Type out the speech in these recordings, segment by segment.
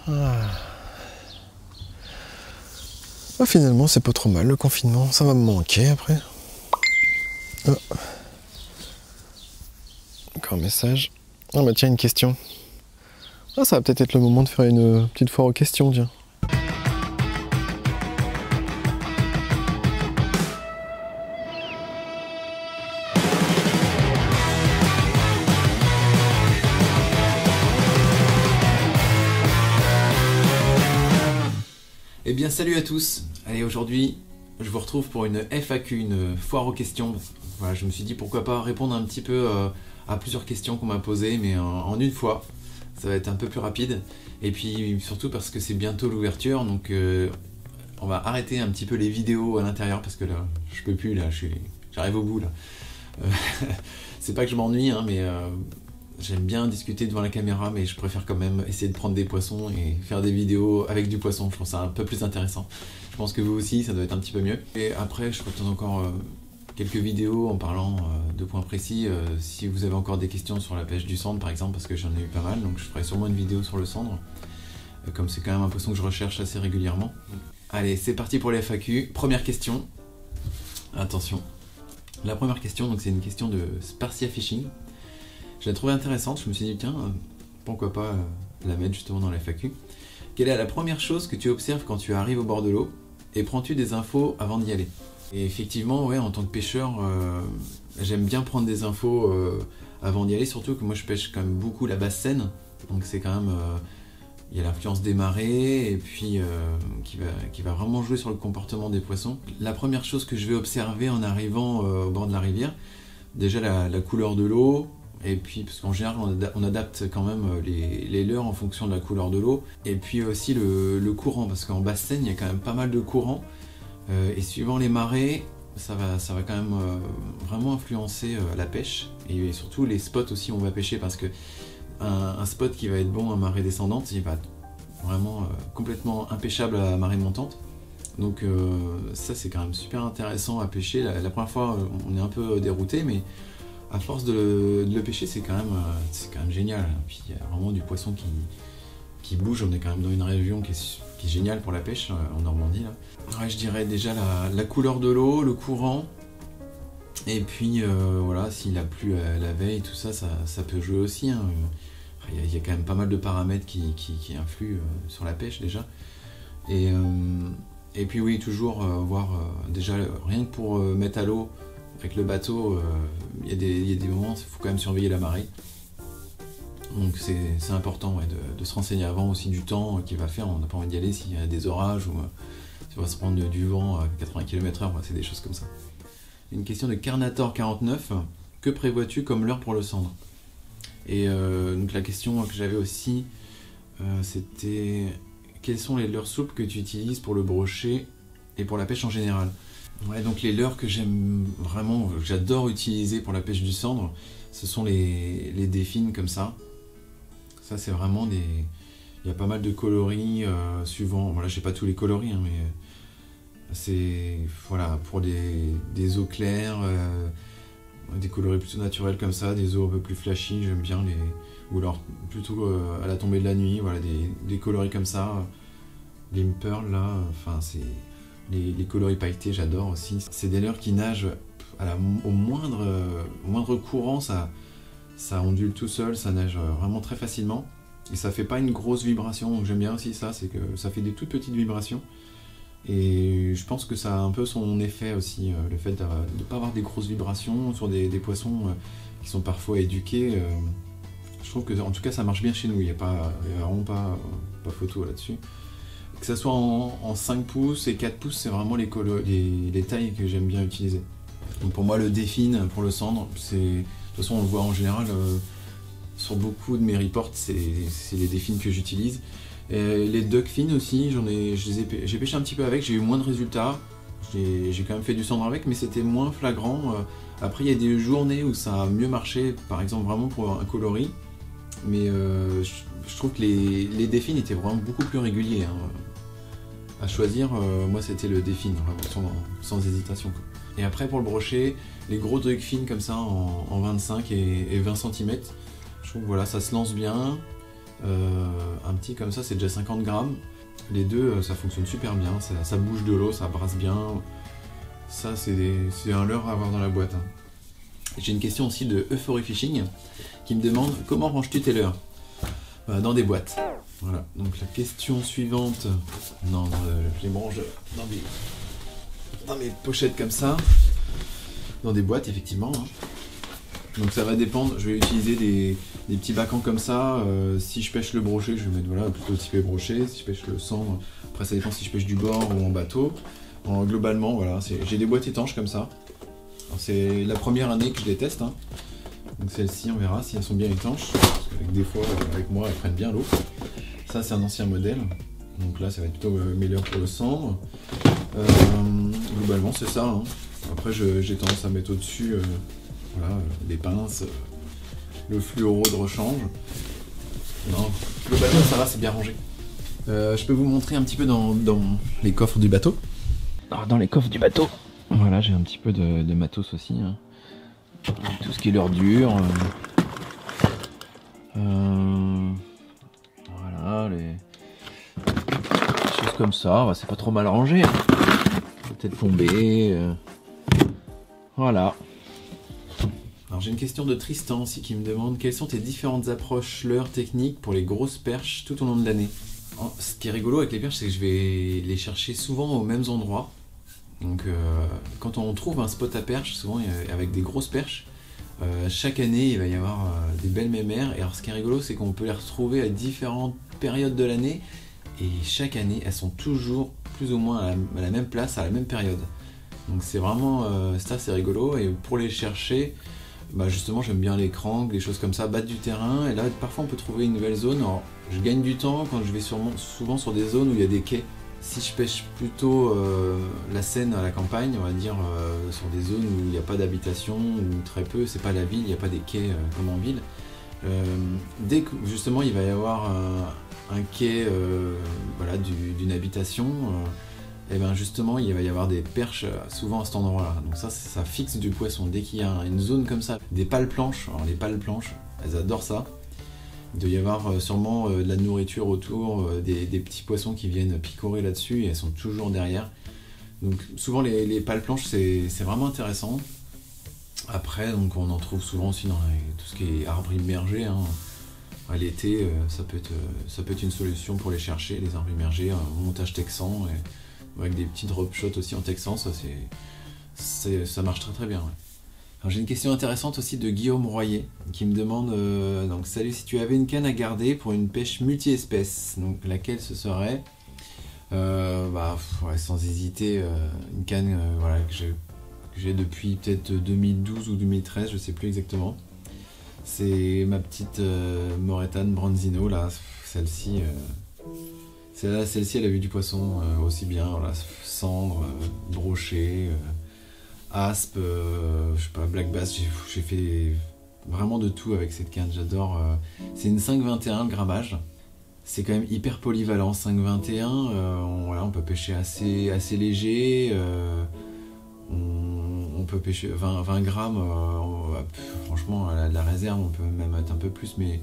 Ah. Ah, finalement, c'est pas trop mal le confinement. Ça va me manquer après. Oh. Encore un message. Ah bah tiens, une question. Ah, ça va peut-être être le moment de faire une petite foire aux questions, tiens. Eh bien salut à tous. Allez, aujourd'hui je vous retrouve pour une FAQ, une foire aux questions. Voilà, je me suis dit pourquoi pas répondre un petit peu à plusieurs questions qu'on m'a posées, mais en une fois. Ça va être un peu plus rapide. Et puis surtout parce que c'est bientôt l'ouverture, donc on va arrêter un petit peu les vidéos à l'intérieur parce que là je peux plus, là j'arrive au bout là. C'est pas que je m'ennuie, hein, mais j'aime bien discuter devant la caméra, mais je préfère quand même essayer de prendre des poissons et faire des vidéos avec du poisson. Je trouve ça un peu plus intéressant. Je pense que vous aussi, ça doit être un petit peu mieux. Et après, je ferai peut-être encore quelques vidéos en parlant de points précis. Si vous avez encore des questions sur la pêche du sandre, par exemple, parce que j'en ai eu pas mal, donc je ferai sûrement une vidéo sur le sandre. Comme c'est quand même un poisson que je recherche assez régulièrement. Allez, c'est parti pour les FAQ. Première question. Attention. La première question, donc c'est une question de Sparcia Fishing. Je l'ai trouvée intéressante, je me suis dit tiens, pourquoi pas la mettre justement dans la FAQ. Quelle est la première chose que tu observes quand tu arrives au bord de l'eau et prends-tu des infos avant d'y aller? Et effectivement, ouais, en tant que pêcheur, j'aime bien prendre des infos avant d'y aller, surtout que moi je pêche quand même beaucoup la basse Seine, donc c'est quand même, il y a l'influence des marées et puis qui va vraiment jouer sur le comportement des poissons. La première chose que je vais observer en arrivant au bord de la rivière, déjà la couleur de l'eau. Et puis, parce qu'en général, on adapte quand même les leurres en fonction de la couleur de l'eau. Et puis aussi le courant, parce qu'en basse Seine, il y a quand même pas mal de courant. Et suivant les marées, ça va quand même vraiment influencer la pêche. Et surtout les spots aussi où on va pêcher, parce que un spot qui va être bon à marée descendante, il va être vraiment complètement impêchable à marée montante. Donc ça, c'est quand même super intéressant à pêcher. La première fois, on est un peu dérouté, mais à force de le pêcher, c'est quand même génial. Puis il y a vraiment du poisson qui bouge. On est quand même dans une région qui est géniale pour la pêche, en Normandie. Là. Ouais, je dirais déjà la couleur de l'eau, le courant. Et puis voilà, s'il a plu la veille, tout ça, ça peut jouer aussi. Hein. Il y a quand même pas mal de paramètres qui influent sur la pêche déjà. Et puis oui, toujours voir déjà rien que pour mettre à l'eau. Avec le bateau, il y a des moments où il faut quand même surveiller la marée. Donc c'est important ouais, de se renseigner avant aussi du temps qu'il va faire. On n'a pas envie d'y aller s'il y a des orages ou si on va se prendre du vent à 80 km/h, c'est des choses comme ça. Une question de Carnator49. Que prévois-tu comme leurre pour le sandre? Et donc la question que j'avais aussi, c'était quels sont les leurres souples que tu utilises pour le brochet et pour la pêche en général? Ouais, donc les leurres que j'aime vraiment, que j'adore utiliser pour la pêche du sandre, ce sont les défines comme ça. Ça c'est vraiment des... Il y a pas mal de coloris suivant... Bon là j'ai pas tous les coloris, hein, mais c'est... Voilà, pour des eaux claires, des coloris plutôt naturels comme ça, des eaux un peu plus flashy, j'aime bien les... Ou alors plutôt à la tombée de la nuit, voilà, des coloris comme ça. Les pearl là, enfin c'est... Les coloris pailletés, j'adore aussi. C'est des leurres qui nagent au moindre courant, ça ondule tout seul, ça nage vraiment très facilement. Et ça fait pas une grosse vibration, donc j'aime bien aussi ça, c'est que ça fait des toutes petites vibrations. Et je pense que ça a un peu son effet aussi, le fait de ne pas avoir des grosses vibrations sur des poissons qui sont parfois éduqués. Je trouve que en tout cas ça marche bien chez nous, il n'y a vraiment pas photo là-dessus. Que ce soit en 5 pouces et 4 pouces, c'est vraiment les tailles que j'aime bien utiliser. Donc pour moi, le défine pour le sandre, de toute façon on le voit en général sur beaucoup de mes reports, c'est les défines que j'utilise. Les duckfins aussi, j'ai pêché un petit peu avec, j'ai eu moins de résultats. J'ai quand même fait du sandre avec, mais c'était moins flagrant. Après, il y a des journées où ça a mieux marché, par exemple vraiment pour un coloris. Mais je trouve que les défines étaient vraiment beaucoup plus réguliers. Hein. À choisir, moi c'était le défine, sans hésitation. Quoi. Et après pour le brochet, les gros duckfins comme ça en 25 et 20 cm, je trouve voilà, ça se lance bien. Un petit comme ça, c'est déjà 50 grammes. Les deux, ça fonctionne super bien, ça bouge de l'eau, ça brasse bien. Ça, c'est un leurre à avoir dans la boîte. Hein. J'ai une question aussi de Euphory Fishing qui me demande comment ranges-tu tes leurres dans des boîtes. Voilà, donc la question suivante. Non, je les mange dans mes pochettes comme ça. Dans des boîtes, effectivement. Hein. Donc ça va dépendre, je vais utiliser des petits bacans comme ça. Si je pêche le brochet, je vais mettre voilà, plutôt typé brochet. Si je pêche le cendre, après ça dépend si je pêche du bord ou en bateau. Globalement, voilà, j'ai des boîtes étanches comme ça. C'est la première année que je les teste. Hein. Donc celles-ci, on verra si elles sont bien étanches. Parce qu'avec des fois, avec moi, elles prennent bien l'eau. Ça, c'est un ancien modèle. Donc là, ça va être plutôt meilleur pour le cendre. Globalement, c'est ça. Hein. Après, j'ai tendance à mettre au-dessus voilà, des pinces, le fluoro de rechange. Non, globalement, ça va, c'est bien rangé. Je peux vous montrer un petit peu dans les coffres du bateau. Alors, dans les coffres du bateau, voilà, j'ai un petit peu de matos aussi. Hein. Tout ce qui est l'ordure. Voilà, les choses comme ça. C'est pas trop mal rangé. Hein. Peut-être tomber. Voilà. Alors j'ai une question de Tristan aussi qui me demande quelles sont tes différentes approches leurres techniques pour les grosses perches tout au long de l'année. Ce qui est rigolo avec les perches, c'est que je vais les chercher souvent aux mêmes endroits. Donc quand on trouve un spot à perche, souvent avec des grosses perches, chaque année il va y avoir des belles mémères. Et alors ce qui est rigolo, c'est qu'on peut les retrouver à différentes périodes de l'année. Et chaque année, elles sont toujours plus ou moins à la même place, à la même période. Donc c'est vraiment, ça c'est rigolo. Et pour les chercher, bah justement j'aime bien les cranks, des choses comme ça, battre du terrain. Et là parfois on peut trouver une nouvelle zone. Alors, je gagne du temps quand je vais souvent sur des zones où il y a des quais. Si je pêche plutôt la Seine à la campagne, on va dire sur des zones où il n'y a pas d'habitation, ou très peu, c'est pas la ville, il n'y a pas des quais comme en ville. Dès que justement il va y avoir un quai voilà, d'une habitation, et bien justement il va y avoir des perches souvent à cet endroit-là. Donc ça fixe du poisson. Dès qu'il y a une zone comme ça, des pales planches, alors les pales planches, elles adorent ça. Il doit y avoir sûrement de la nourriture autour, des petits poissons qui viennent picorer là-dessus et elles sont toujours derrière. Donc souvent les pales planches c'est vraiment intéressant. Après donc on en trouve souvent aussi dans tout ce qui est arbres immergés. Hein. À l'été ça peut être une solution pour les chercher, les arbres immergés, un montage texan avec des petits drop shots aussi en texan, ça marche très très bien. Ouais. Alors, j'ai une question intéressante aussi de Guillaume Royer qui me demande donc salut, si tu avais une canne à garder pour une pêche multi-espèces, donc laquelle ce serait ouais, sans hésiter une canne voilà, que j'ai depuis peut-être 2012 ou 2013, je sais plus exactement. C'est ma petite Moretane Bronzino là, celle-ci elle a vu du poisson aussi bien, voilà, cendre, brochet. Aspe, je sais pas, black bass, j'ai fait vraiment de tout avec cette canne, j'adore. C'est une 5,21 le grammage, c'est quand même hyper polyvalent. 5,21, on peut pêcher assez léger, on peut pêcher 20 grammes, franchement la réserve on peut même être un peu plus, mais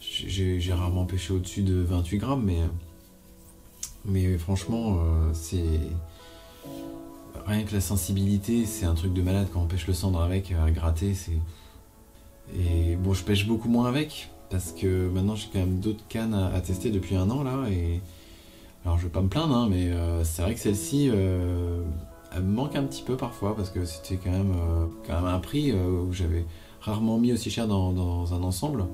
j'ai rarement pêché au-dessus de 28 grammes, mais franchement c'est... Rien que la sensibilité, c'est un truc de malade quand on pêche le cendre avec, à gratter, Et bon, je pêche beaucoup moins avec, parce que maintenant j'ai quand même d'autres cannes à tester depuis 1 an là, et... Alors je vais pas me plaindre, hein, mais c'est vrai que celle-ci, elle me manque un petit peu parfois, parce que c'était quand même un prix où j'avais rarement mis aussi cher dans un ensemble.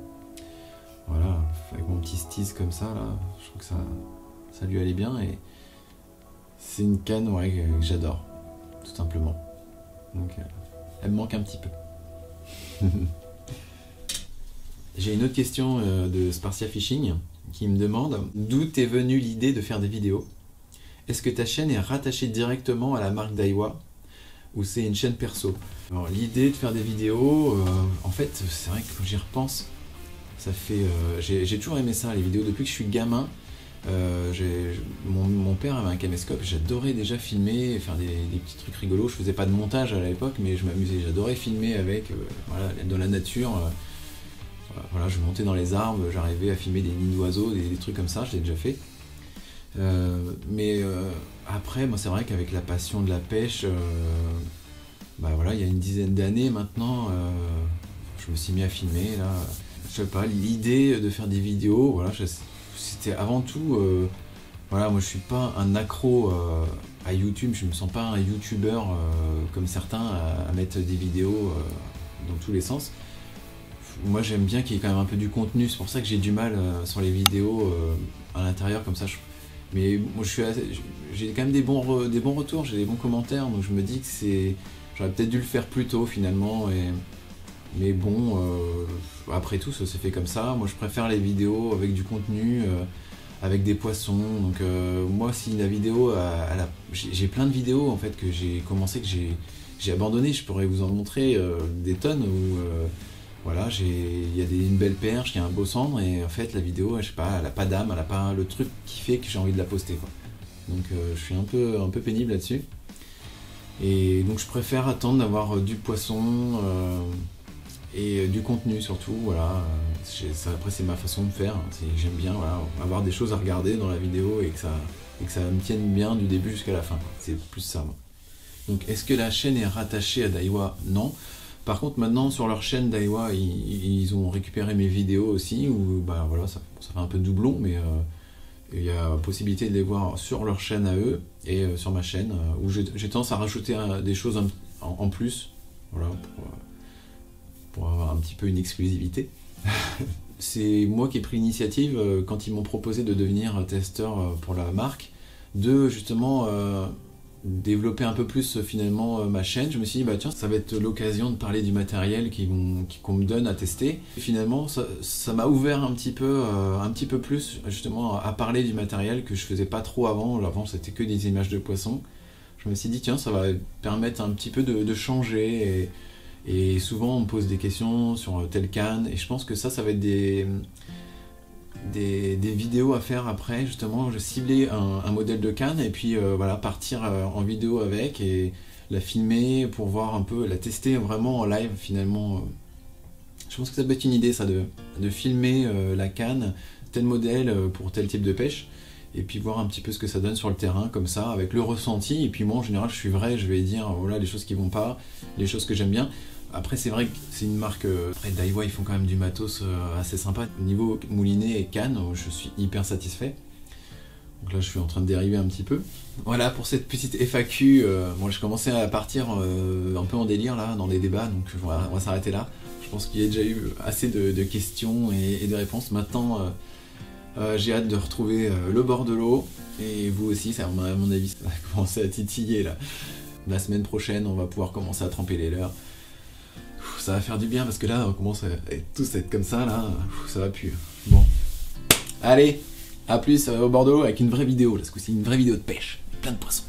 Voilà, avec mon petit stis comme ça, là, je trouve que ça lui allait bien, et c'est une canne ouais, que j'adore. Tout simplement. Donc elle me manque un petit peu. J'ai une autre question de Sparcia Fishing qui me demande d'où t'est venue l'idée de faire des vidéos. Est-ce que ta chaîne est rattachée directement à la marque Daiwa ou c'est une chaîne perso? Alors l'idée de faire des vidéos, en fait c'est vrai que quand j'y repense, ça fait... j'ai toujours aimé ça, les vidéos, depuis que je suis gamin. Mon père avait un caméscope, j'adorais déjà filmer, faire des petits trucs rigolos. Je faisais pas de montage à l'époque, mais je m'amusais, j'adorais filmer avec, voilà, dans la nature. Voilà, je montais dans les arbres, j'arrivais à filmer des nids d'oiseaux, des trucs comme ça, je l'ai déjà fait. Mais après, moi c'est vrai qu'avec la passion de la pêche, bah voilà, il y a une dizaine d'années maintenant, je me suis mis à filmer là. Je sais pas, l'idée de faire des vidéos, voilà, c'était avant tout, voilà, moi je suis pas un accro à YouTube, je me sens pas un YouTuber comme certains à mettre des vidéos dans tous les sens. Moi j'aime bien qu'il y ait quand même un peu du contenu, c'est pour ça que j'ai du mal sur les vidéos à l'intérieur comme ça. Mais moi j'ai quand même des bons retours, j'ai des bons commentaires, donc je me dis que j'aurais peut-être dû le faire plus tôt finalement. Mais bon, après tout, ça s'est fait comme ça. Moi je préfère les vidéos avec du contenu, avec des poissons. Donc moi si la vidéo, j'ai plein de vidéos en fait que j'ai commencé, que j'ai abandonné. Je pourrais vous en montrer des tonnes où voilà, il y a une belle perche, il y a un beau cendre, et en fait la vidéo, je sais pas, elle a pas d'âme, elle a pas le truc qui fait que j'ai envie de la poster, quoi. Donc je suis un peu pénible là-dessus. Et donc je préfère attendre d'avoir du poisson et du contenu surtout, voilà. Après c'est ma façon de faire, hein. J'aime bien, voilà, avoir des choses à regarder dans la vidéo et que ça me tienne bien du début jusqu'à la fin, quoi. C'est plus ça, moi. Donc est-ce que la chaîne est rattachée à Daiwa? Non. Par contre, maintenant, sur leur chaîne Daiwa, ils ont récupéré mes vidéos aussi, où bah, voilà, ça fait un peu doublon, mais il y a possibilité de les voir sur leur chaîne à eux, et sur ma chaîne, où j'ai tendance à rajouter des choses en plus, voilà, pour avoir un petit peu une exclusivité. C'est moi qui ai pris l'initiative, quand ils m'ont proposé de devenir testeur pour la marque, de justement développer un peu plus finalement ma chaîne. Je me suis dit bah tiens, ça va être l'occasion de parler du matériel qu'on me donne à tester. Et finalement ça m'a ouvert un petit peu plus justement à parler du matériel que je faisais pas trop avant. Avant c'était que des images de poissons. Je me suis dit tiens, ça va permettre un petit peu de changer, et souvent on me pose des questions sur telle canne, et je pense que ça va être des vidéos à faire après, justement, je ciblais un modèle de canne, et puis voilà, partir en vidéo avec, et la filmer pour voir un peu, la tester vraiment en live finalement. Je pense que ça peut être une idée, ça, de filmer la canne, tel modèle pour tel type de pêche, et puis voir un petit peu ce que ça donne sur le terrain, comme ça, avec le ressenti. Et puis moi en général je suis vrai, je vais dire voilà les choses qui vont pas, les choses que j'aime bien. Après c'est vrai que c'est une marque, après Daiwa ils font quand même du matos assez sympa. Niveau moulinet et canne, je suis hyper satisfait. Donc là je suis en train de dériver un petit peu. Voilà pour cette petite FAQ, moi je commençais à partir un peu en délire là, dans des débats, donc on va s'arrêter là. Je pense qu'il y a déjà eu assez de questions et de réponses. Maintenant j'ai hâte de retrouver le bord de l'eau, et vous aussi, ça, à mon avis ça va commencer à titiller là. La semaine prochaine on va pouvoir commencer à tremper les leurres. Ça va faire du bien parce que là on commence à tous être comme ça là, ça va plus. Bon, allez, à plus au bord de l'eau avec une vraie vidéo, là, ce coup-ci une vraie vidéo de pêche, plein de poissons.